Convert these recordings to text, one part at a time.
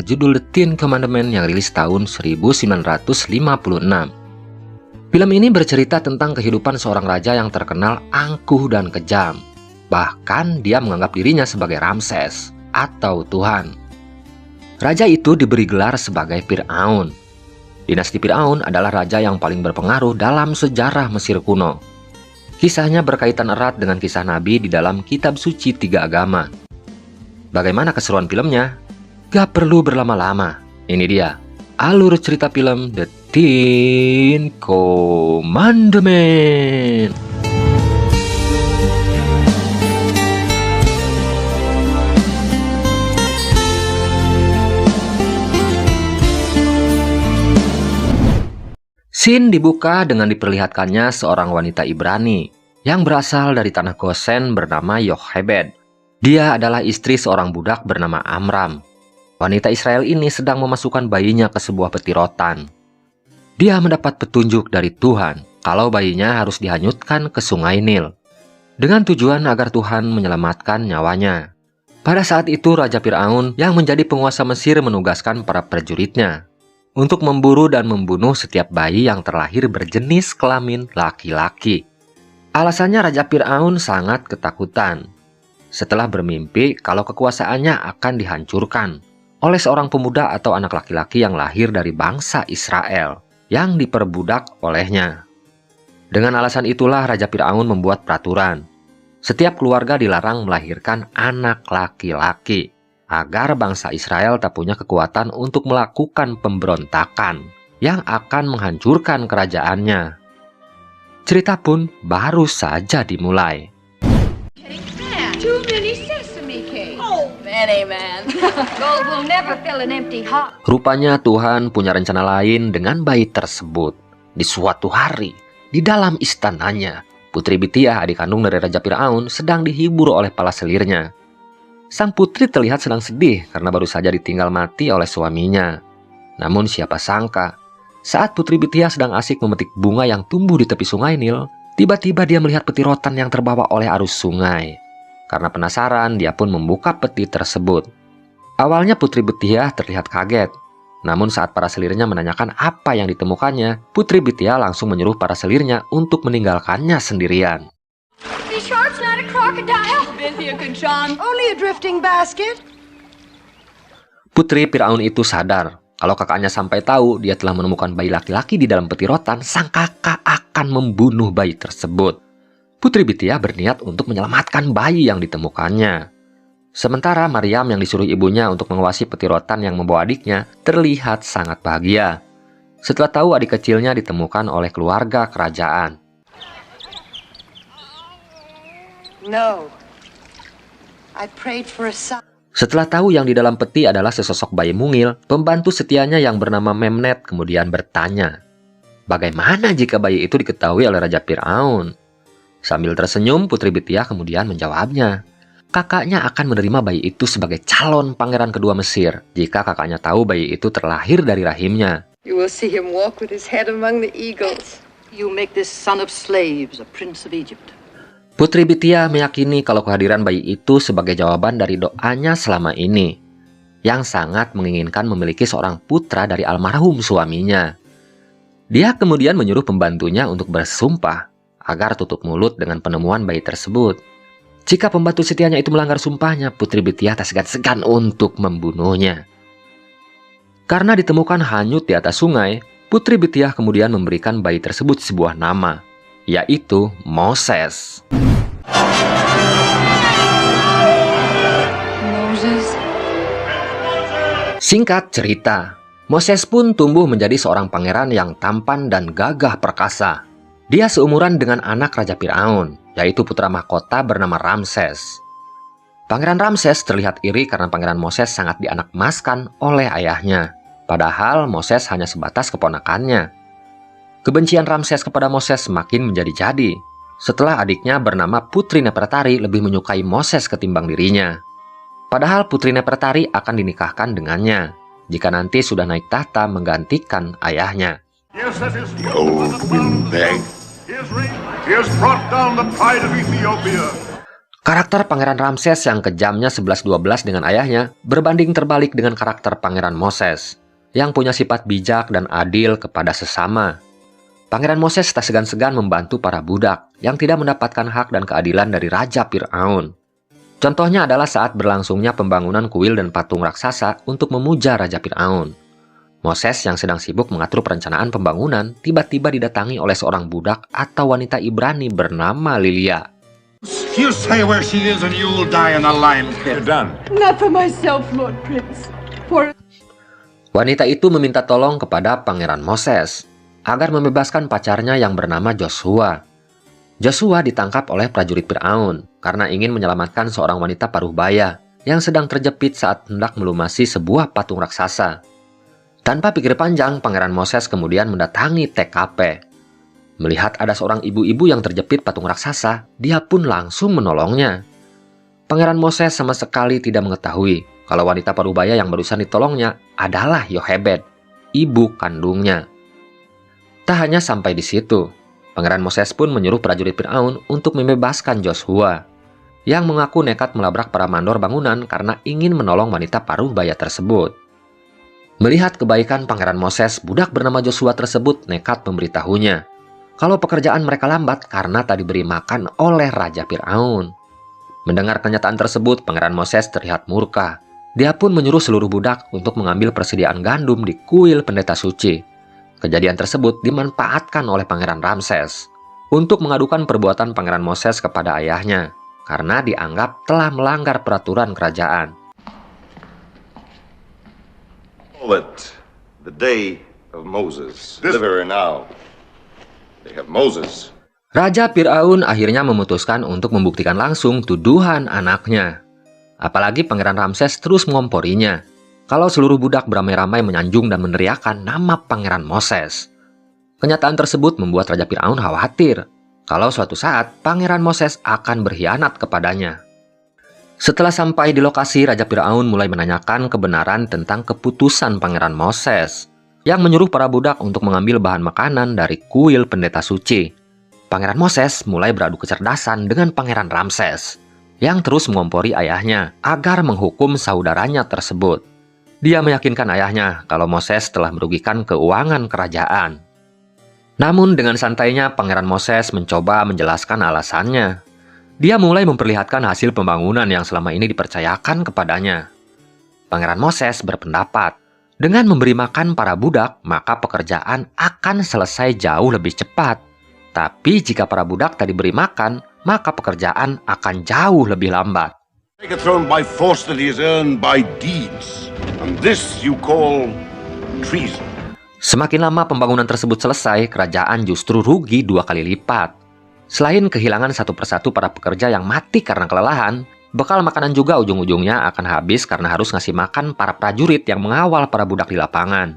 berjudul The Ten Commandments yang rilis tahun 1956. Film ini bercerita tentang kehidupan seorang raja yang terkenal angkuh dan kejam. Bahkan dia menganggap dirinya sebagai Ramses atau Tuhan. Raja itu diberi gelar sebagai Fir'aun. Dinasti Fir'aun adalah raja yang paling berpengaruh dalam sejarah Mesir kuno. Kisahnya berkaitan erat dengan kisah Nabi di dalam kitab suci 3 agama. Bagaimana keseruan filmnya? Gak perlu berlama-lama. Ini dia alur cerita film The Ten Commandments. Scene dibuka dengan diperlihatkannya seorang wanita Ibrani yang berasal dari tanah Gosen bernama Yochebed. Dia adalah istri seorang budak bernama Amram. Wanita Israel ini sedang memasukkan bayinya ke sebuah peti rotan. Dia mendapat petunjuk dari Tuhan kalau bayinya harus dihanyutkan ke sungai Nil, dengan tujuan agar Tuhan menyelamatkan nyawanya. Pada saat itu Raja Fir'aun yang menjadi penguasa Mesir menugaskan para prajuritnya untuk memburu dan membunuh setiap bayi yang terlahir berjenis kelamin laki-laki. Alasannya Raja Fir'aun sangat ketakutan setelah bermimpi kalau kekuasaannya akan dihancurkan oleh seorang pemuda atau anak laki-laki yang lahir dari bangsa Israel yang diperbudak olehnya. Dengan alasan itulah Raja Fir'aun membuat peraturan. Setiap keluarga dilarang melahirkan anak laki-laki agar bangsa Israel tak punya kekuatan untuk melakukan pemberontakan yang akan menghancurkan kerajaannya. Cerita pun baru saja dimulai. Rupanya Tuhan punya rencana lain dengan bayi tersebut. Di suatu hari, di dalam istananya, Putri Bitiah, adik kandung dari Raja Fir'aun, sedang dihibur oleh pala selirnya. Sang putri terlihat sedang sedih karena baru saja ditinggal mati oleh suaminya. Namun siapa sangka, saat Putri Bitiah sedang asik memetik bunga yang tumbuh di tepi sungai Nil, tiba-tiba dia melihat peti rotan yang terbawa oleh arus sungai. Karena penasaran, dia pun membuka peti tersebut. Awalnya Putri Bitiah terlihat kaget. Namun saat para selirnya menanyakan apa yang ditemukannya, Putri Bitiah langsung menyuruh para selirnya untuk meninggalkannya sendirian. Putri Fir'aun itu sadar kalau kakaknya sampai tahu dia telah menemukan bayi laki-laki di dalam peti rotan, sang kakak akan membunuh bayi tersebut. Putri Bitiah berniat untuk menyelamatkan bayi yang ditemukannya. Sementara Maryam yang disuruh ibunya untuk mengawasi peti rotan yang membawa adiknya terlihat sangat bahagia setelah tahu adik kecilnya ditemukan oleh keluarga kerajaan. Setelah tahu yang di dalam peti adalah sesosok bayi mungil, pembantu setianya yang bernama Memnet kemudian bertanya, bagaimana jika bayi itu diketahui oleh Raja Fir'aun? Sambil tersenyum, Putri Bitiah kemudian menjawabnya, kakaknya akan menerima bayi itu sebagai calon pangeran kedua Mesir jika kakaknya tahu bayi itu terlahir dari rahimnya. You will see him walk with his head among the eagles. You make this son of slaves a prince of Egypt. Putri Bitiah meyakini kalau kehadiran bayi itu sebagai jawaban dari doanya selama ini, yang sangat menginginkan memiliki seorang putra dari almarhum suaminya. Dia kemudian menyuruh pembantunya untuk bersumpah agar tutup mulut dengan penemuan bayi tersebut. Jika pembantu setianya itu melanggar sumpahnya, Putri Bitiah tak segan-segan untuk membunuhnya. Karena ditemukan hanyut di atas sungai, Putri Bitiah kemudian memberikan bayi tersebut sebuah nama, yaitu Moses. Singkat cerita, Moses pun tumbuh menjadi seorang pangeran yang tampan dan gagah perkasa. Dia seumuran dengan anak Raja Fir'aun, yaitu putra mahkota bernama Ramses. Pangeran Ramses terlihat iri karena Pangeran Moses sangat dianakmaskan oleh ayahnya, padahal Moses hanya sebatas keponakannya. Kebencian Ramses kepada Moses semakin menjadi-jadi setelah adiknya bernama Putri Nefertari lebih menyukai Moses ketimbang dirinya. Padahal Putri Nefertari akan dinikahkan dengannya jika nanti sudah naik tahta menggantikan ayahnya. Karakter Pangeran Ramses yang kejamnya 11-12 dengan ayahnya berbanding terbalik dengan karakter Pangeran Moses yang punya sifat bijak dan adil kepada sesama. Pangeran Moses tak segan-segan membantu para budak yang tidak mendapatkan hak dan keadilan dari Raja Firaun. Contohnya adalah saat berlangsungnya pembangunan kuil dan patung raksasa untuk memuja Raja Firaun. Moses yang sedang sibuk mengatur perencanaan pembangunan tiba-tiba didatangi oleh seorang budak atau wanita Ibrani bernama Lilia. You say where she is and you'll die in a lion's den. You're done. Not for myself, Lord Prince. For... Wanita itu meminta tolong kepada Pangeran Moses agar membebaskan pacarnya yang bernama Joshua. Joshua ditangkap oleh prajurit Firaun karena ingin menyelamatkan seorang wanita paruh baya yang sedang terjepit saat hendak melumasi sebuah patung raksasa. Tanpa pikir panjang, Pangeran Moses kemudian mendatangi TKP. Melihat ada seorang ibu-ibu yang terjepit patung raksasa, dia pun langsung menolongnya. Pangeran Moses sama sekali tidak mengetahui kalau wanita parubaya yang barusan ditolongnya adalah Yochebed, ibu kandungnya. Tak hanya sampai di situ, Pangeran Moses pun menyuruh prajurit Firaun untuk membebaskan Joshua, yang mengaku nekat melabrak para mandor bangunan karena ingin menolong wanita parubaya tersebut. Melihat kebaikan Pangeran Moses, budak bernama Joshua tersebut nekat memberitahunya kalau pekerjaan mereka lambat karena tak diberi makan oleh Raja Firaun. Mendengar kenyataan tersebut, Pangeran Moses terlihat murka. Dia pun menyuruh seluruh budak untuk mengambil persediaan gandum di kuil pendeta suci. Kejadian tersebut dimanfaatkan oleh Pangeran Ramses untuk mengadukan perbuatan Pangeran Moses kepada ayahnya karena dianggap telah melanggar peraturan kerajaan. But the day of Moses, deliver now. They have Moses. Raja Firaun akhirnya memutuskan untuk membuktikan langsung tuduhan anaknya. Apalagi Pangeran Ramses terus mengomporinya kalau seluruh budak beramai-ramai menyanjung dan meneriakan nama Pangeran Moses. Kenyataan tersebut membuat Raja Firaun khawatir kalau suatu saat Pangeran Moses akan berkhianat kepadanya. Setelah sampai di lokasi, Raja Firaun mulai menanyakan kebenaran tentang keputusan Pangeran Moses yang menyuruh para budak untuk mengambil bahan makanan dari kuil pendeta suci. Pangeran Moses mulai beradu kecerdasan dengan Pangeran Ramses yang terus mengompori ayahnya agar menghukum saudaranya tersebut. Dia meyakinkan ayahnya kalau Moses telah merugikan keuangan kerajaan. Namun dengan santainya Pangeran Moses mencoba menjelaskan alasannya. Dia mulai memperlihatkan hasil pembangunan yang selama ini dipercayakan kepadanya. Pangeran Moses berpendapat, dengan memberi makan para budak, maka pekerjaan akan selesai jauh lebih cepat. Tapi jika para budak tak diberi makan, maka pekerjaan akan jauh lebih lambat. Take a throne by force that is earned by deeds. And this you call treason. Semakin lama pembangunan tersebut selesai, kerajaan justru rugi 2 kali lipat. Selain kehilangan satu persatu para pekerja yang mati karena kelelahan, bekal makanan juga ujung-ujungnya akan habis karena harus ngasih makan para prajurit yang mengawal para budak di lapangan.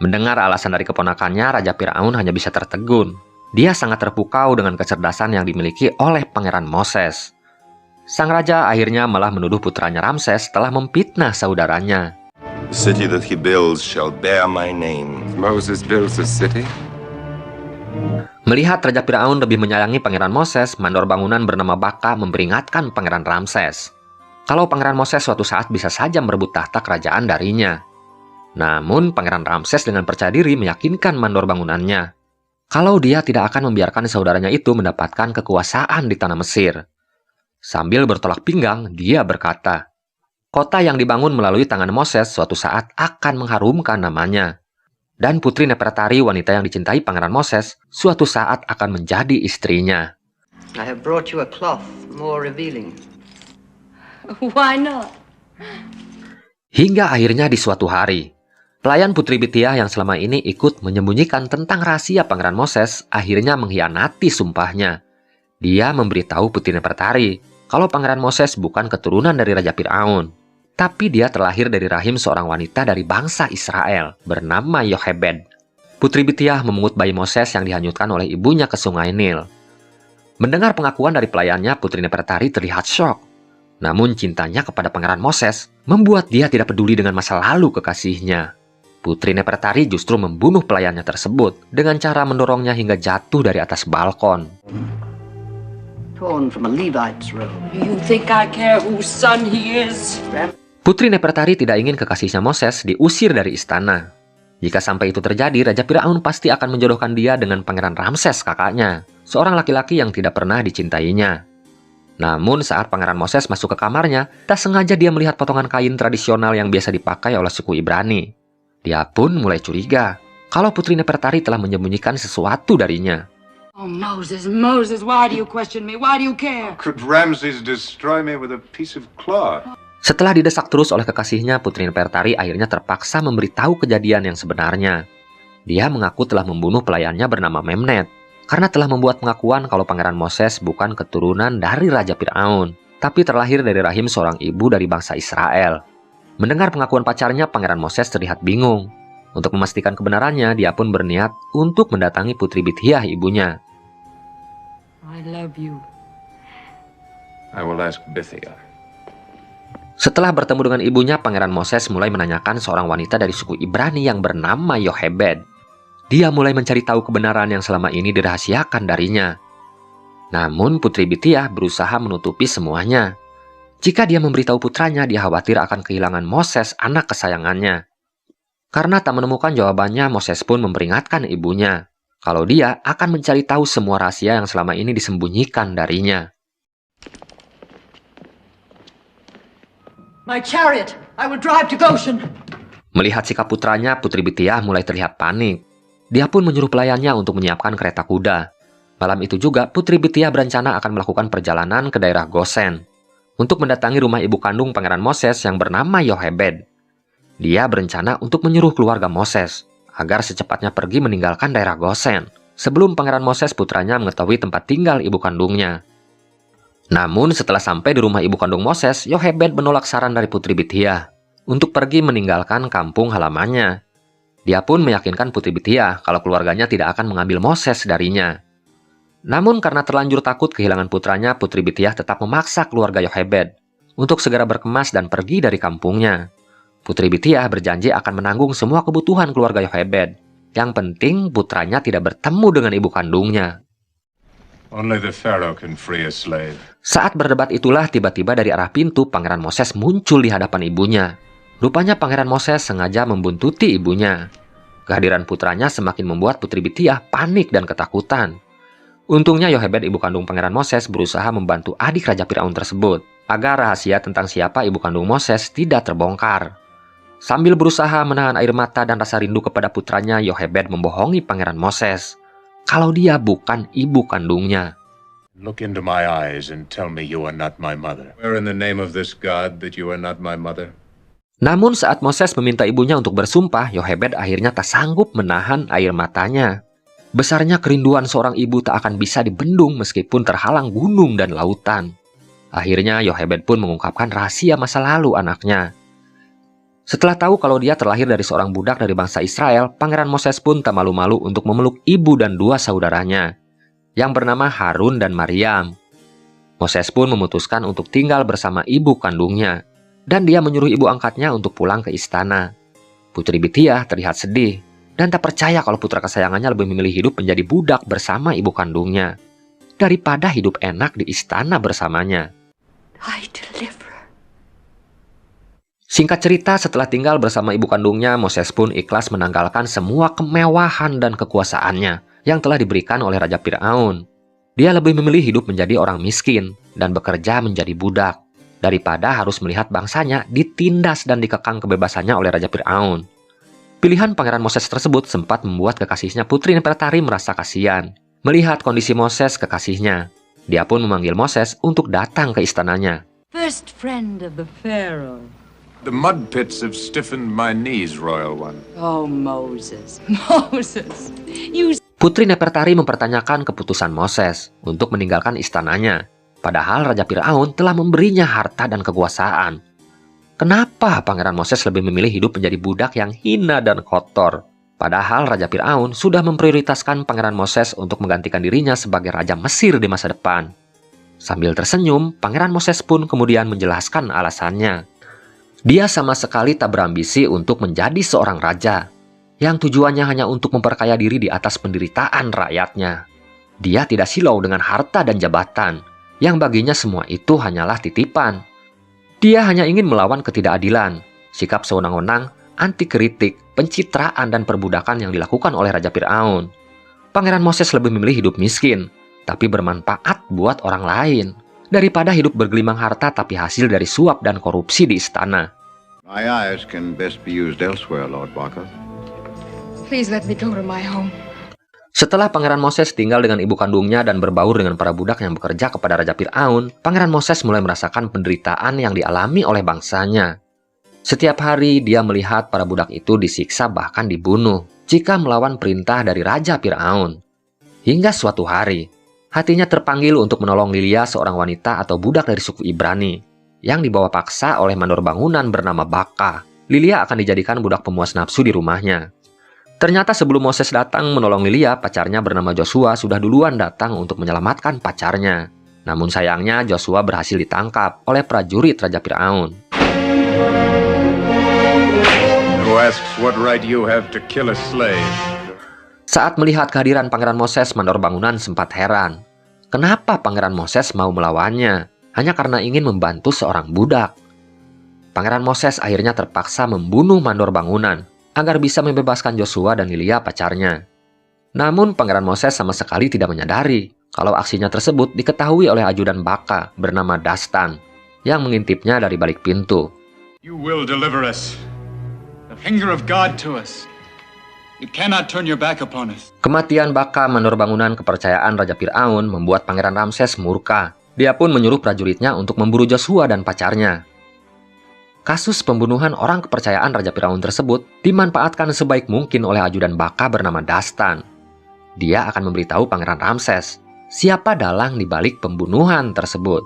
Mendengar alasan dari keponakannya, Raja Firaun hanya bisa tertegun. Dia sangat terpukau dengan kecerdasan yang dimiliki oleh Pangeran Moses. Sang raja akhirnya malah menuduh putranya Ramses telah memfitnah saudaranya. The city that he builds shall bear my name. Moses builds a city? Melihat Raja Firaun lebih menyayangi Pangeran Moses, mandor bangunan bernama Baka memperingatkan Pangeran Ramses kalau Pangeran Moses suatu saat bisa saja merebut tahta kerajaan darinya. Namun Pangeran Ramses dengan percaya diri meyakinkan mandor bangunannya kalau dia tidak akan membiarkan saudaranya itu mendapatkan kekuasaan di tanah Mesir. Sambil bertolak pinggang, dia berkata, kota yang dibangun melalui tangan Moses suatu saat akan mengharumkan namanya. Dan Putri Nefertari, wanita yang dicintai Pangeran Moses, suatu saat akan menjadi istrinya. I have brought you a cloth more revealing. Why not? Hingga akhirnya di suatu hari, pelayan Putri Bitiah yang selama ini ikut menyembunyikan tentang rahasia Pangeran Moses akhirnya mengkhianati sumpahnya. Dia memberitahu Putri Nefertari kalau Pangeran Moses bukan keturunan dari Raja Firaun, tapi dia terlahir dari rahim seorang wanita dari bangsa Israel bernama Yochebed. Putri Bitiah memungut bayi Moses yang dihanyutkan oleh ibunya ke sungai Nil. Mendengar pengakuan dari pelayannya, Putri Nefertari terlihat syok. Namun cintanya kepada Pangeran Moses membuat dia tidak peduli dengan masa lalu kekasihnya. Putri Nefertari justru membunuh pelayannya tersebut dengan cara mendorongnya hingga jatuh dari atas balkon. Torn from a Levite's robe. You think I care whose son he is? Putri Nefertari tidak ingin kekasihnya Moses diusir dari istana. Jika sampai itu terjadi, Raja Firaun pasti akan menjodohkan dia dengan Pangeran Ramses kakaknya, seorang laki-laki yang tidak pernah dicintainya. Namun saat Pangeran Moses masuk ke kamarnya, tak sengaja dia melihat potongan kain tradisional yang biasa dipakai oleh suku Ibrani. Dia pun mulai curiga kalau Putri Nefertari telah menyembunyikan sesuatu darinya. Oh, Moses, Moses, why do you question me? Why do you care? Could Ramses destroy me with a piece of cloth? Setelah didesak terus oleh kekasihnya, Putri Nefertari akhirnya terpaksa memberitahu kejadian yang sebenarnya. Dia mengaku telah membunuh pelayannya bernama Memnet, karena telah membuat pengakuan kalau Pangeran Moses bukan keturunan dari Raja Firaun, tapi terlahir dari rahim seorang ibu dari bangsa Israel. Mendengar pengakuan pacarnya, Pangeran Moses terlihat bingung. Untuk memastikan kebenarannya, dia pun berniat untuk mendatangi Putri Bithiah ibunya. I love you. I will ask Bithiah. Setelah bertemu dengan ibunya, Pangeran Moses mulai menanyakan seorang wanita dari suku Ibrani yang bernama Yochebed. Dia mulai mencari tahu kebenaran yang selama ini dirahasiakan darinya. Namun Putri Bithiah berusaha menutupi semuanya. Jika dia memberitahu putranya, dia khawatir akan kehilangan Moses, anak kesayangannya. Karena tak menemukan jawabannya, Moses pun memperingatkan ibunya kalau dia akan mencari tahu semua rahasia yang selama ini disembunyikan darinya. My chariot! I will drive to Goshen! Melihat sikap putranya, Putri Bithiah mulai terlihat panik. Dia pun menyuruh pelayannya untuk menyiapkan kereta kuda. Malam itu juga, Putri Bithiah berencana akan melakukan perjalanan ke daerah Goshen untuk mendatangi rumah ibu kandung Pangeran Moses yang bernama Yochebed. Dia berencana untuk menyuruh keluarga Moses agar secepatnya pergi meninggalkan daerah Goshen sebelum Pangeran Moses putranya mengetahui tempat tinggal ibu kandungnya. Namun setelah sampai di rumah ibu kandung Moses, Yochebed menolak saran dari Putri Bithiah untuk pergi meninggalkan kampung halamannya. Dia pun meyakinkan Putri Bithiah kalau keluarganya tidak akan mengambil Moses darinya. Namun karena terlanjur takut kehilangan putranya, Putri Bithiah tetap memaksa keluarga Yochebed untuk segera berkemas dan pergi dari kampungnya. Putri Bithiah berjanji akan menanggung semua kebutuhan keluarga Yochebed. Yang penting putranya tidak bertemu dengan ibu kandungnya. Only the Pharaoh can free a slave. Saat berdebat itulah tiba-tiba dari arah pintu Pangeran Moses muncul di hadapan ibunya. Rupanya Pangeran Moses sengaja membuntuti ibunya. Kehadiran putranya semakin membuat Putri Bithiah panik dan ketakutan. Untungnya Yochebed ibu kandung Pangeran Moses berusaha membantu adik Raja Firaun tersebut agar rahasia tentang siapa ibu kandung Moses tidak terbongkar. Sambil berusaha menahan air mata dan rasa rindu kepada putranya, Yochebed membohongi Pangeran Moses kalau dia bukan ibu kandungnya. Look into my eyes and tell me you are not my mother. Where in the name of this God that you are not my mother? Namun saat Moses meminta ibunya untuk bersumpah, Yochebed akhirnya tak sanggup menahan air matanya. Besarnya kerinduan seorang ibu tak akan bisa dibendung meskipun terhalang gunung dan lautan. Akhirnya Yochebed pun mengungkapkan rahasia masa lalu anaknya. Setelah tahu kalau dia terlahir dari seorang budak dari bangsa Israel, Pangeran Moses pun tak malu-malu untuk memeluk ibu dan dua saudaranya, yang bernama Harun dan Maryam. Moses pun memutuskan untuk tinggal bersama ibu kandungnya, dan dia menyuruh ibu angkatnya untuk pulang ke istana. Putri Bithiah terlihat sedih, dan tak percaya kalau putra kesayangannya lebih memilih hidup menjadi budak bersama ibu kandungnya, daripada hidup enak di istana bersamanya. I deliver. Singkat cerita, setelah tinggal bersama ibu kandungnya, Moses pun ikhlas menanggalkan semua kemewahan dan kekuasaannya yang telah diberikan oleh Raja Firaun. Dia lebih memilih hidup menjadi orang miskin dan bekerja menjadi budak, daripada harus melihat bangsanya ditindas dan dikekang kebebasannya oleh Raja Firaun. Pilihan Pangeran Moses tersebut sempat membuat kekasihnya Putri Nefertari merasa kasihan melihat kondisi Moses kekasihnya. Dia pun memanggil Moses untuk datang ke istananya. First friend of the Pharaoh. The mud pits have stiffened my knees, Royal One. Oh, Moses, Moses, you... Putri Nefertari mempertanyakan keputusan Moses untuk meninggalkan istananya, padahal Raja Firaun telah memberinya harta dan kekuasaan. Kenapa Pangeran Moses lebih memilih hidup menjadi budak yang hina dan kotor? Padahal Raja Firaun sudah memprioritaskan Pangeran Moses untuk menggantikan dirinya sebagai Raja Mesir di masa depan. Sambil tersenyum, Pangeran Moses pun kemudian menjelaskan alasannya. Dia sama sekali tak berambisi untuk menjadi seorang raja, yang tujuannya hanya untuk memperkaya diri di atas penderitaan rakyatnya. Dia tidak silau dengan harta dan jabatan, yang baginya semua itu hanyalah titipan. Dia hanya ingin melawan ketidakadilan, sikap sewenang-wenang, anti kritik, pencitraan dan perbudakan yang dilakukan oleh Raja Fir'aun. Pangeran Moses lebih memilih hidup miskin, tapi bermanfaat buat orang lain, daripada hidup bergelimang harta tapi hasil dari suap dan korupsi di istana. My eyes can best be used elsewhere, Lord Barker. Please let me go to my home. Setelah Pangeran Moses tinggal dengan ibu kandungnya dan berbaur dengan para budak yang bekerja kepada Raja Fir'aun, Pangeran Moses mulai merasakan penderitaan yang dialami oleh bangsanya. Setiap hari dia melihat para budak itu disiksa bahkan dibunuh jika melawan perintah dari Raja Fir'aun. Hingga suatu hari, hatinya terpanggil untuk menolong Lilia, seorang wanita atau budak dari suku Ibrani, yang dibawa paksa oleh mandor bangunan bernama Baka. Lilia akan dijadikan budak pemuas nafsu di rumahnya. Ternyata sebelum Moses datang menolong Lilia, pacarnya bernama Joshua sudah duluan datang untuk menyelamatkan pacarnya. Namun sayangnya Joshua berhasil ditangkap oleh prajurit Raja Fir'aun. Who asks what right you have to kill a slave? Saat melihat kehadiran Pangeran Moses, mandor bangunan sempat heran. Kenapa Pangeran Moses mau melawannya? Hanya karena ingin membantu seorang budak. Pangeran Moses akhirnya terpaksa membunuh mandor bangunan agar bisa membebaskan Joshua dan Lilia pacarnya. Namun Pangeran Moses sama sekali tidak menyadari kalau aksinya tersebut diketahui oleh ajudan Baka bernama Dastan yang mengintipnya dari balik pintu. You will deliver us. The finger of God to us. You cannot turn your back upon us. Kematian Baka, mandor bangunan kepercayaan Raja Fir'aun, membuat Pangeran Ramses murka. Dia pun menyuruh prajuritnya untuk memburu Joshua dan pacarnya. Kasus pembunuhan orang kepercayaan Raja Fir'aun tersebut dimanfaatkan sebaik mungkin oleh ajudan Baka bernama Dastan. Dia akan memberitahu Pangeran Ramses siapa dalang di balik pembunuhan tersebut.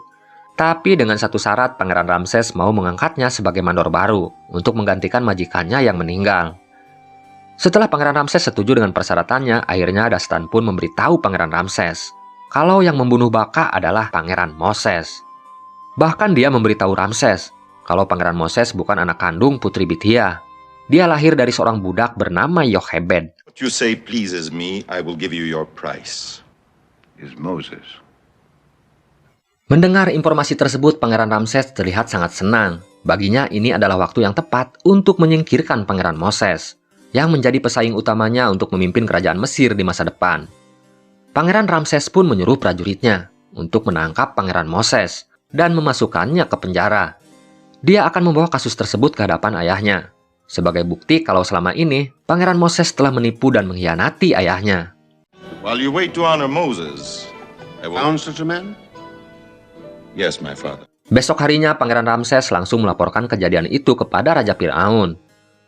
Tapi dengan satu syarat, Pangeran Ramses mau mengangkatnya sebagai mandor baru untuk menggantikan majikannya yang meninggal. Setelah Pangeran Ramses setuju dengan persyaratannya, akhirnya Dastan pun memberitahu Pangeran Ramses kalau yang membunuh Baka adalah Pangeran Moses. Bahkan dia memberitahu Ramses kalau Pangeran Moses bukan anak kandung Putri Bithia. Dia lahir dari seorang budak bernama Yochebed. What you say pleases me, I will give you your price. Is Moses. Mendengar informasi tersebut, Pangeran Ramses terlihat sangat senang. Baginya ini adalah waktu yang tepat untuk menyingkirkan Pangeran Moses, yang menjadi pesaing utamanya untuk memimpin kerajaan Mesir di masa depan. Pangeran Ramses pun menyuruh prajuritnya untuk menangkap Pangeran Moses dan memasukkannya ke penjara. Dia akan membawa kasus tersebut ke hadapan ayahnya, sebagai bukti kalau selama ini Pangeran Moses telah menipu dan mengkhianati ayahnya. While you wait to honor Moses, I will... Found such a man? Yes, my father. Besok harinya Pangeran Ramses langsung melaporkan kejadian itu kepada Raja Fir'aun.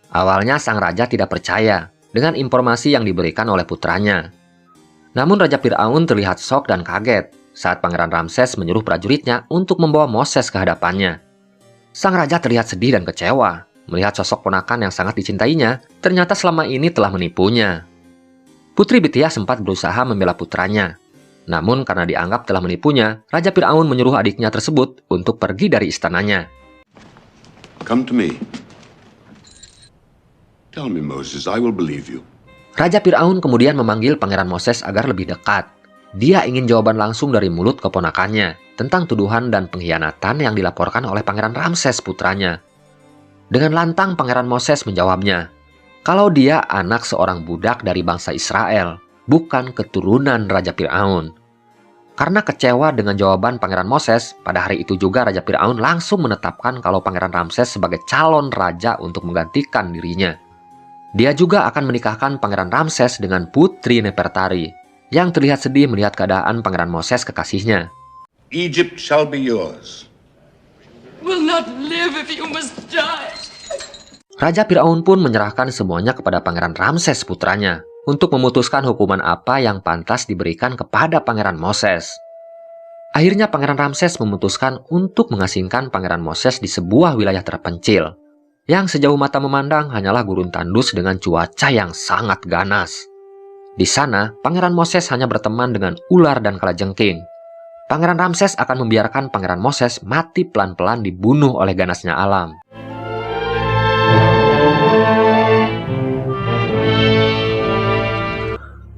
Awalnya sang raja tidak percaya dengan informasi yang diberikan oleh putranya. Namun Raja Fir'aun terlihat shock dan kaget saat Pangeran Ramses menyuruh prajuritnya untuk membawa Moses ke hadapannya. Sang raja terlihat sedih dan kecewa melihat sosok ponakan yang sangat dicintainya ternyata selama ini telah menipunya. Putri Bithia sempat berusaha membela putranya. Namun karena dianggap telah menipunya, Raja Fir'aun menyuruh adiknya tersebut untuk pergi dari istananya. Come to me. Tell me, Moses, I will believe you. Raja Fir'aun kemudian memanggil Pangeran Moses agar lebih dekat. Dia ingin jawaban langsung dari mulut keponakannya tentang tuduhan dan pengkhianatan yang dilaporkan oleh Pangeran Ramses putranya. Dengan lantang Pangeran Moses menjawabnya, kalau dia anak seorang budak dari bangsa Israel, bukan keturunan Raja Fir'aun. Karena kecewa dengan jawaban Pangeran Moses, pada hari itu juga Raja Fir'aun langsung menetapkan kalau Pangeran Ramses sebagai calon raja untuk menggantikan dirinya. Dia juga akan menikahkan Pangeran Ramses dengan Putri Nefertari, yang terlihat sedih melihat keadaan Pangeran Moses kekasihnya. Egypt shall be yours. Will not live if you must die. Raja Fir'aun pun menyerahkan semuanya kepada Pangeran Ramses putranya untuk memutuskan hukuman apa yang pantas diberikan kepada Pangeran Moses. Akhirnya Pangeran Ramses memutuskan untuk mengasingkan Pangeran Moses di sebuah wilayah terpencil, yang sejauh mata memandang hanyalah gurun tandus dengan cuaca yang sangat ganas. Di sana, Pangeran Moses hanya berteman dengan ular dan kalajengking. Pangeran Ramses akan membiarkan Pangeran Moses mati pelan-pelan dibunuh oleh ganasnya alam.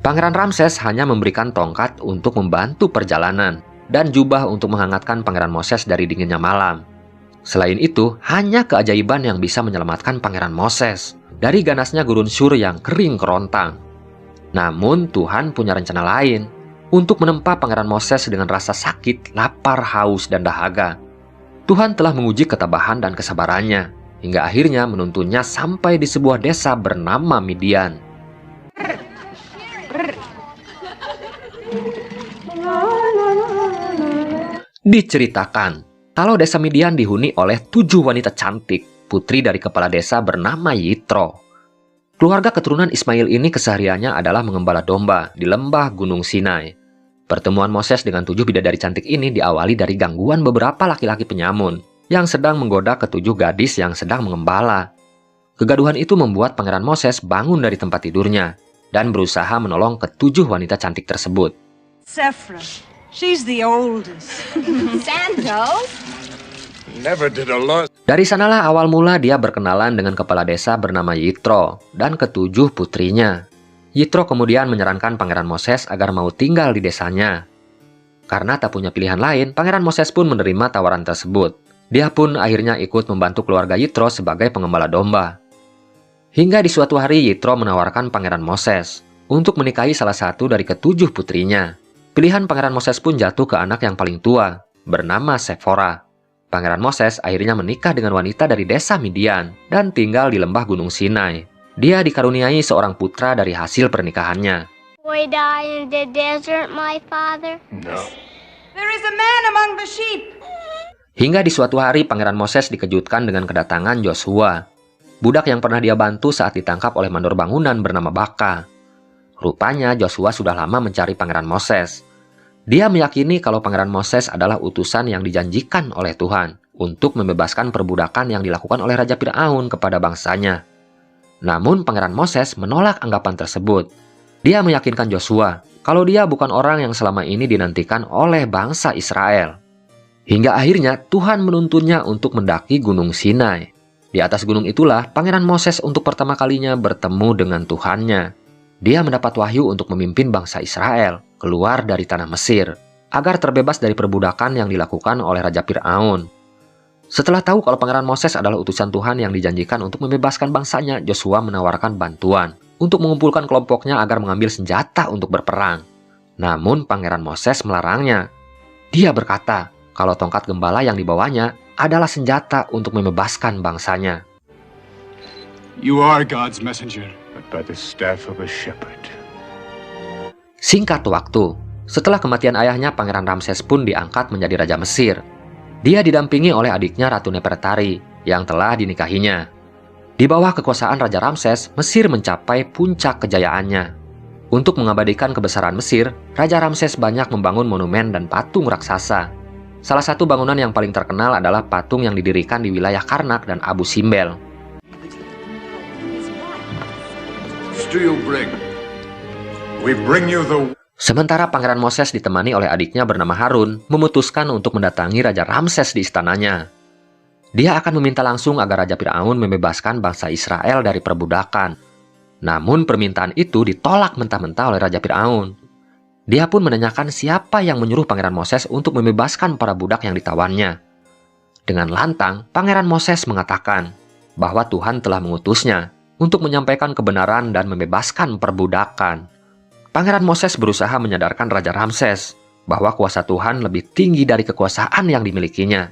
Pangeran Ramses hanya memberikan tongkat untuk membantu perjalanan. dan jubah untuk menghangatkan Pangeran Moses dari dinginnya malam. Selain itu, hanya keajaiban yang bisa menyelamatkan Pangeran Moses dari ganasnya gurun Syur yang kering kerontang. Namun Tuhan punya rencana lain untuk menempa Pangeran Moses dengan rasa sakit, lapar, haus, dan dahaga. Tuhan telah menguji ketabahan dan kesabarannya, hingga akhirnya menuntunnya sampai di sebuah desa bernama Midian. Diceritakan, kalau desa Midian dihuni oleh 7 wanita cantik, putri dari kepala desa bernama Yitro. Keluarga keturunan Ismail ini kesehariannya adalah mengembala domba di lembah Gunung Sinai. Pertemuan Moses dengan 7 bidadari cantik ini diawali dari gangguan beberapa laki-laki penyamun yang sedang menggoda ke-7 gadis yang sedang mengembala. Kegaduhan itu membuat Pangeran Moses bangun dari tempat tidurnya dan berusaha menolong ke-7 wanita cantik tersebut. Sephra, she's the oldest. Sandals? Never did a lot. Dari sanalah awal mula dia berkenalan dengan kepala desa bernama Yitro dan ke-7 putrinya. Yitro kemudian menyarankan Pangeran Moses agar mau tinggal di desanya. Karena tak punya pilihan lain, Pangeran Moses pun menerima tawaran tersebut. Dia pun akhirnya ikut membantu keluarga Yitro sebagai pengembala domba. Hingga di suatu hari Yitro menawarkan Pangeran Moses untuk menikahi salah satu dari ke-7 putrinya. Pilihan Pangeran Moses pun jatuh ke anak yang paling tua, bernama Sephora. Pangeran Moses akhirnya menikah dengan wanita dari desa Midian dan tinggal di lembah Gunung Sinai. Dia dikaruniai seorang putra dari hasil pernikahannya. Boy die in the desert, my father? No. There is a man among the sheep. Hingga di suatu hari Pangeran Moses dikejutkan dengan kedatangan Joshua, budak yang pernah dia bantu saat ditangkap oleh mandor bangunan bernama Baka. Rupanya Joshua sudah lama mencari Pangeran Moses. Dia meyakini kalau Pangeran Moses adalah utusan yang dijanjikan oleh Tuhan untuk membebaskan perbudakan yang dilakukan oleh Raja Fir'aun kepada bangsanya. Namun Pangeran Moses menolak anggapan tersebut. Dia meyakinkan Joshua kalau dia bukan orang yang selama ini dinantikan oleh bangsa Israel. Hingga akhirnya Tuhan menuntunnya untuk mendaki Gunung Sinai. Di atas gunung itulah Pangeran Moses untuk pertama kalinya bertemu dengan Tuhannya. Dia mendapat wahyu untuk memimpin bangsa Israel keluar dari tanah Mesir, agar terbebas dari perbudakan yang dilakukan oleh Raja Fir'aun. Setelah tahu kalau Pangeran Moses adalah utusan Tuhan yang dijanjikan untuk membebaskan bangsanya, Joshua menawarkan bantuan untuk mengumpulkan kelompoknya agar mengambil senjata untuk berperang. Namun Pangeran Moses melarangnya. Dia berkata kalau tongkat gembala yang dibawanya adalah senjata untuk membebaskan bangsanya. You are God's messenger. But by the staff of a shepherd. Singkat waktu, setelah kematian ayahnya, Pangeran Ramses pun diangkat menjadi Raja Mesir. Dia didampingi oleh adiknya Ratu Nefertari yang telah dinikahinya. Di bawah kekuasaan Raja Ramses, Mesir mencapai puncak kejayaannya. Untuk mengabadikan kebesaran Mesir, Raja Ramses banyak membangun monumen dan patung raksasa. Salah satu bangunan yang paling terkenal adalah patung yang didirikan di wilayah Karnak dan Abu Simbel. We bring you the... Sementara Pangeran Moses ditemani oleh adiknya bernama Harun memutuskan untuk mendatangi Raja Ramses di istananya. Dia akan meminta langsung agar Raja Fir'aun membebaskan bangsa Israel dari perbudakan. Namun permintaan itu ditolak mentah-mentah oleh Raja Fir'aun. Dia pun menanyakan siapa yang menyuruh Pangeran Moses untuk membebaskan para budak yang ditawannya. Dengan lantang, Pangeran Moses mengatakan bahwa Tuhan telah mengutusnya untuk menyampaikan kebenaran dan membebaskan perbudakan. Pangeran Moses berusaha menyadarkan Raja Ramses bahwa kuasa Tuhan lebih tinggi dari kekuasaan yang dimilikinya.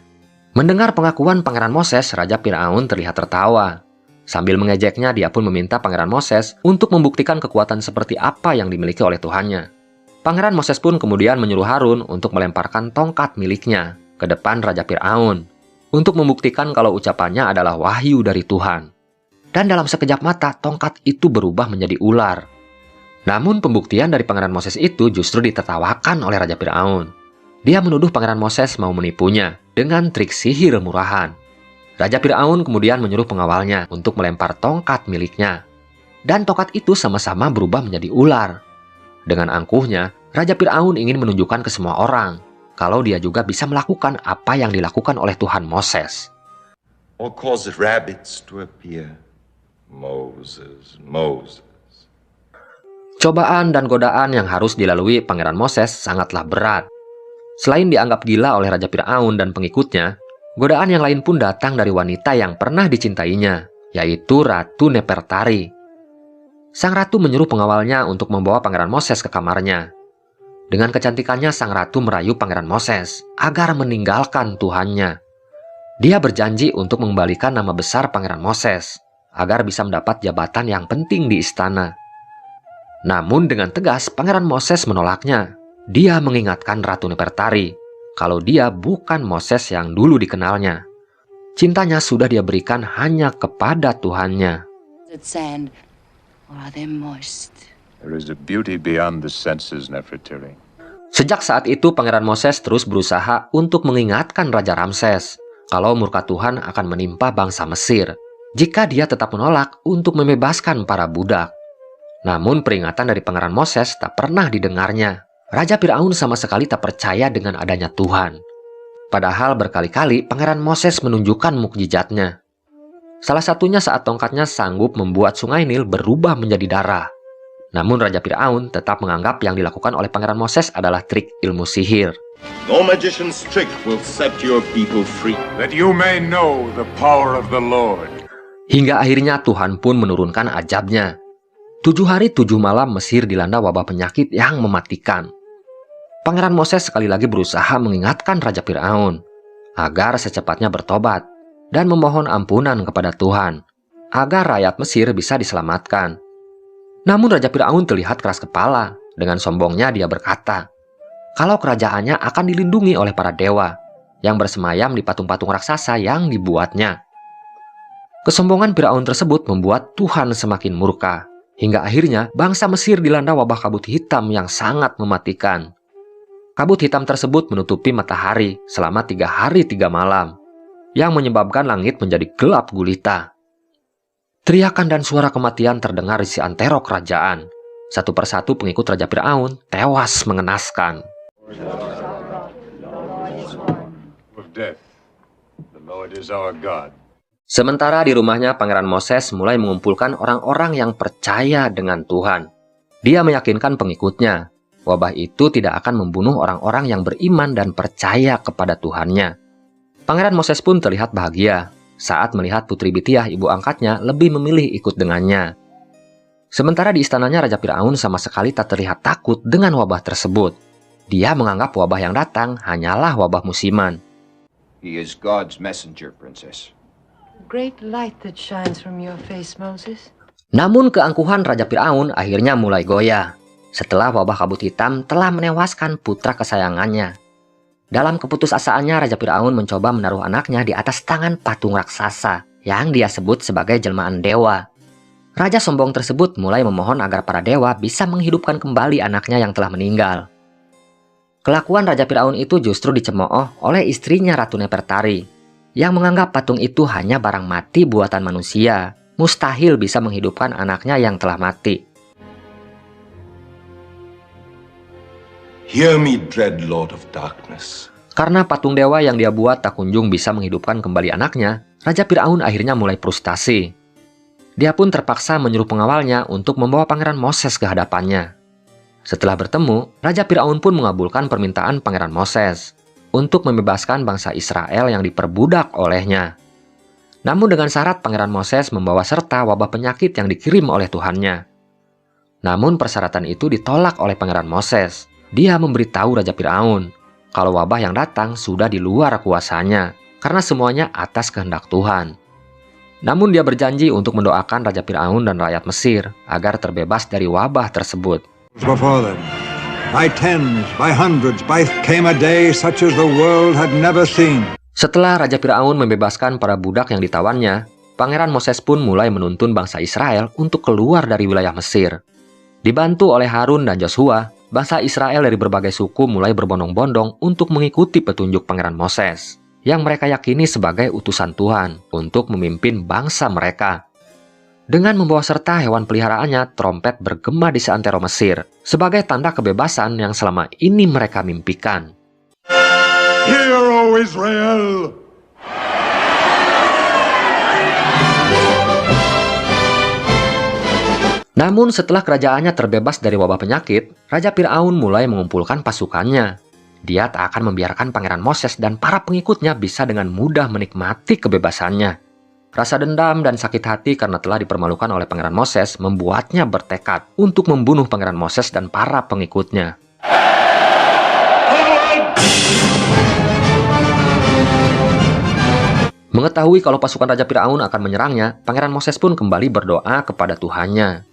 Mendengar pengakuan Pangeran Moses, Raja Fir'aun terlihat tertawa. Sambil mengejeknya, dia pun meminta Pangeran Moses untuk membuktikan kekuatan seperti apa yang dimiliki oleh Tuhannya. Pangeran Moses pun kemudian menyuruh Harun untuk melemparkan tongkat miliknya ke depan Raja Fir'aun untuk membuktikan kalau ucapannya adalah wahyu dari Tuhan. Dan dalam sekejap mata, tongkat itu berubah menjadi ular. Namun pembuktian dari Pangeran Moses itu justru ditertawakan oleh Raja Fir'aun. Dia menuduh Pangeran Moses mau menipunya dengan trik sihir murahan. Raja Fir'aun kemudian menyuruh pengawalnya untuk melempar tongkat miliknya. Dan tongkat itu sama-sama berubah menjadi ular. Dengan angkuhnya, Raja Fir'aun ingin menunjukkan ke semua orang kalau dia juga bisa melakukan apa yang dilakukan oleh Tuhan Moses. Or cause rabbits to appear. Moses. Cobaan dan godaan yang harus dilalui Pangeran Moses sangatlah berat. Selain dianggap gila oleh Raja Firaun dan pengikutnya, godaan yang lain pun datang dari wanita yang pernah dicintainya, yaitu Ratu Nefertari. Sang ratu menyuruh pengawalnya untuk membawa Pangeran Moses ke kamarnya. Dengan kecantikannya, sang ratu merayu Pangeran Moses agar meninggalkan Tuhannya. Dia berjanji untuk mengembalikan nama besar Pangeran Moses agar bisa mendapat jabatan yang penting di istana. Namun dengan tegas, Pangeran Moses menolaknya. Dia mengingatkan Ratu Nefertari kalau dia bukan Moses yang dulu dikenalnya. Cintanya sudah dia berikan hanya kepada Tuhannya. Sand, or are they moist? There is a beauty beyond the senses, Nefertari. Sejak saat itu, Pangeran Moses terus berusaha untuk mengingatkan Raja Ramses kalau murka Tuhan akan menimpa bangsa Mesir jika dia tetap menolak untuk membebaskan para budak. Namun peringatan dari Pangeran Moses tak pernah didengarnya. Raja Firaun sama sekali tak percaya dengan adanya Tuhan. Padahal berkali-kali Pangeran Moses menunjukkan mukjizatnya. Salah satunya saat tongkatnya sanggup membuat sungai Nil berubah menjadi darah. Namun Raja Firaun tetap menganggap yang dilakukan oleh Pangeran Moses adalah trik ilmu sihir. No magician's trick will set your people free. That you may know the power of the Lord. Hingga akhirnya Tuhan pun menurunkan ajabnya. 7 hari 7 malam Mesir dilanda wabah penyakit yang mematikan. Pangeran Moses sekali lagi berusaha mengingatkan Raja Firaun agar secepatnya bertobat dan memohon ampunan kepada Tuhan agar rakyat Mesir bisa diselamatkan. Namun Raja Firaun terlihat keras kepala. Dengan sombongnya dia berkata kalau kerajaannya akan dilindungi oleh para dewa yang bersemayam di patung-patung raksasa yang dibuatnya. Kesombongan Firaun tersebut membuat Tuhan semakin murka. Hingga akhirnya bangsa Mesir dilanda wabah kabut hitam yang sangat mematikan. Kabut hitam tersebut menutupi matahari selama 3 hari 3 malam, yang menyebabkan langit menjadi gelap gulita. Teriakan dan suara kematian terdengar di seantero kerajaan. Satu persatu pengikut Raja Firaun tewas mengenaskan. Of death, the Lord is our God. Sementara di rumahnya, Pangeran Moses mulai mengumpulkan orang-orang yang percaya dengan Tuhan. Dia meyakinkan pengikutnya, wabah itu tidak akan membunuh orang-orang yang beriman dan percaya kepada Tuhannya. Pangeran Moses pun terlihat bahagia saat melihat Putri Bitiah, ibu angkatnya, lebih memilih ikut dengannya. Sementara di istananya, Raja Firaun sama sekali tak terlihat takut dengan wabah tersebut. Dia menganggap wabah yang datang hanyalah wabah musiman. He is God's messenger, Princess. Great light that shines from your face, Moses. Namun keangkuhan Raja Firaun akhirnya mulai goyah setelah wabah kabut hitam telah menewaskan putra kesayangannya. Dalam keputusasaannya, Raja Firaun mencoba menaruh anaknya di atas tangan patung raksasa yang dia sebut sebagai jelmaan dewa. Raja sombong tersebut mulai memohon agar para dewa bisa menghidupkan kembali anaknya yang telah meninggal. Kelakuan Raja Firaun itu justru dicemooh oleh istrinya Ratu Nefertari, yang menganggap patung itu hanya barang mati buatan manusia, mustahil bisa menghidupkan anaknya yang telah mati. Hear me, dread Lord of Darkness. Karena patung dewa yang dia buat tak kunjung bisa menghidupkan kembali anaknya, Raja Firaun akhirnya mulai frustasi. Dia pun terpaksa menyuruh pengawalnya untuk membawa Pangeran Moses ke hadapannya. Setelah bertemu, Raja Firaun pun mengabulkan permintaan Pangeran Moses untuk membebaskan bangsa Israel yang diperbudak olehnya. Namun dengan syarat Pangeran Moses membawa serta wabah penyakit yang dikirim oleh Tuhannya. Namun persyaratan itu ditolak oleh Pangeran Moses. Dia memberitahu Raja Firaun kalau wabah yang datang sudah di luar kuasanya, karena semuanya atas kehendak Tuhan. Namun dia berjanji untuk mendoakan Raja Firaun dan rakyat Mesir agar terbebas dari wabah tersebut. Before them, by tens, by hundreds, came a day such as the world had never seen. Setelah Raja Firaun membebaskan para budak yang ditawannya, Pangeran Moses pun mulai menuntun bangsa Israel untuk keluar dari wilayah Mesir. Dibantu oleh Harun dan Joshua, bangsa Israel dari berbagai suku mulai berbondong-bondong untuk mengikuti petunjuk Pangeran Moses, yang mereka yakini sebagai utusan Tuhan untuk memimpin bangsa mereka. Dengan membawa serta hewan peliharaannya, trompet bergema di seantero Mesir sebagai tanda kebebasan yang selama ini mereka mimpikan. Hear, O Israel! Namun setelah kerajaannya terbebas dari wabah penyakit, Raja Firaun mulai mengumpulkan pasukannya. Dia tak akan membiarkan Pangeran Moses dan para pengikutnya bisa dengan mudah menikmati kebebasannya. Rasa dendam dan sakit hati karena telah dipermalukan oleh Pangeran Moses membuatnya bertekad untuk membunuh Pangeran Moses dan para pengikutnya. Mengetahui kalau pasukan Raja Firaun akan menyerangnya, Pangeran Moses pun kembali berdoa kepada Tuhannya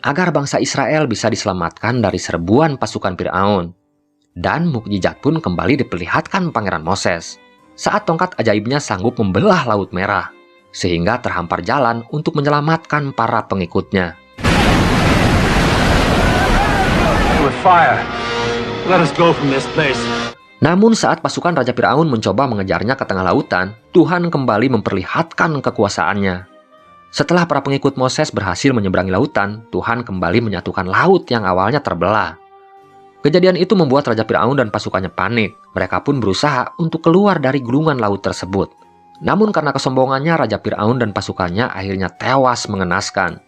agar bangsa Israel bisa diselamatkan dari serbuan pasukan Firaun. Dan mukjizat pun kembali diperlihatkan Pangeran Moses saat tongkat ajaibnya sanggup membelah Laut Merah, sehingga terhampar jalan untuk menyelamatkan para pengikutnya. Namun saat pasukan Raja Firaun mencoba mengejarnya ke tengah lautan, Tuhan kembali memperlihatkan kekuasaannya. Setelah para pengikut Moses berhasil menyeberangi lautan, Tuhan kembali menyatukan laut yang awalnya terbelah. Kejadian itu membuat Raja Firaun dan pasukannya panik. Mereka pun berusaha untuk keluar dari gulungan laut tersebut. Namun karena kesombongannya, Raja Firaun dan pasukannya akhirnya tewas mengenaskan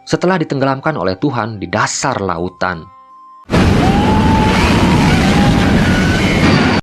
setelah ditenggelamkan oleh Tuhan di dasar lautan.